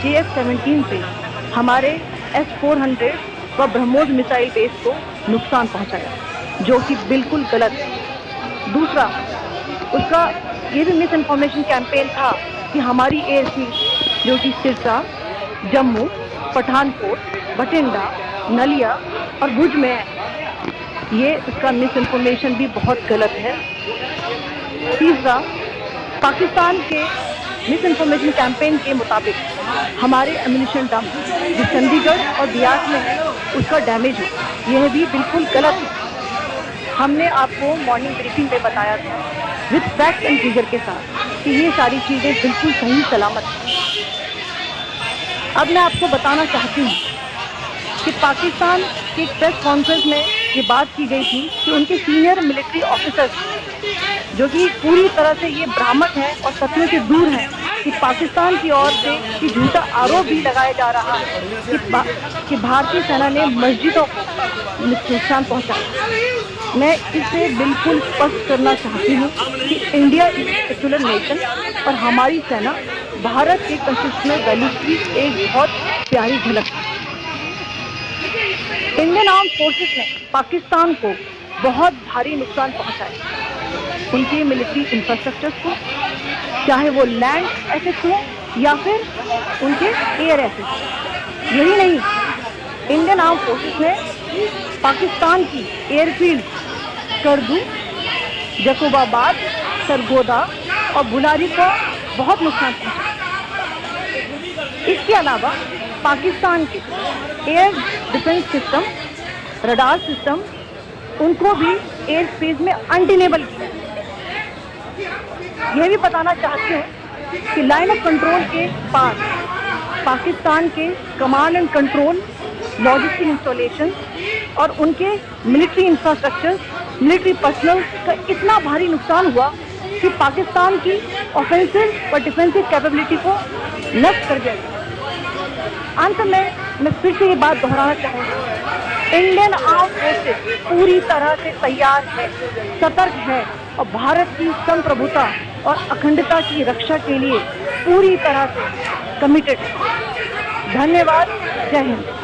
JF-17 से हमारे S-400 व ब्रह्मोस मिसाइल बेस को नुकसान पहुंचाया, जो कि बिल्कुल गलत है। दूसरा, उसका ये भी मिस इन्फॉर्मेशन कैंपेन था कि हमारी एयरफील्ड जो कि सिरसा, जम्मू, पठानकोट, बठिंडा, नलिया और भुज में है, ये उसका मिस इन्फॉर्मेशन भी बहुत गलत है। तीसरा, पाकिस्तान के मिस इन्फॉर्मेशन कैंपेन के मुताबिक हमारे एम्यूनिशन डंप जो चंडीगढ़ और बियास में है उसका डैमेज हो, यह भी बिल्कुल गलत है। हमने आपको मॉर्निंग ब्रीफिंग में बताया था विद फैक्ट एंड फिगर के साथ कि ये सारी चीज़ें बिल्कुल सही सलामत हैं। अब मैं आपको बताना चाहती हूँ कि पाकिस्तान की एक प्रेस कॉन्फ्रेंस में ये बात की गई थी कि उनके सीनियर मिलिट्री ऑफिसर्स जो कि पूरी तरह से ये भ्रामक है और सत्य से दूर है कि पाकिस्तान की ओर से ये झूठा आरोप भी लगाया जा रहा है कि भारतीय सेना ने मस्जिदों को नुकसान पहुंचाया। मैं इसे बिल्कुल स्पष्ट करना चाहती हूँ कि India is a secular nation और हमारी सेना भारत के कॉन्स्टिट्यूशनल वैल्यूज की एक बहुत प्यारी झलक है। इंडियन आर्म फोर्सेस ने पाकिस्तान को बहुत भारी नुकसान पहुंचाया, उनके मिलिट्री इंफ्रास्ट्रक्चर्स को, चाहे वो लैंड एसेट्स हो या फिर उनके एयर एसेट्स। यही नहीं, इंडियन आर्म फोर्सेस ने पाकिस्तान की एयरफील्ड करदू, जकोबाबाद, सरगोदा और बुलारी को बहुत नुकसान पहुंचाया। इसके अलावा पाकिस्तान के air defence system, radar system, उनको भी एयर स्पेस में अनडिनेबल किया। यह भी बताना चाहती हूँ कि लाइन ऑफ कंट्रोल के पास पाकिस्तान के command and control, logistic installation और उनके मिलिट्री इंफ्रास्ट्रक्चर, मिलिट्री पर्सनल का इतना भारी नुकसान हुआ कि पाकिस्तान की ऑफेंसिव और डिफेंसिव कैपेबिलिटी को नष्ट कर दिया गया। अंत में मैं फिर से ये बात दोहराना चाहूँगी, इंडियन आर्म फोर्सेस पूरी तरह से तैयार है, सतर्क है और भारत की संप्रभुता और अखंडता की रक्षा के लिए पूरी तरह से कमिटेड है। धन्यवाद। जय हिंद।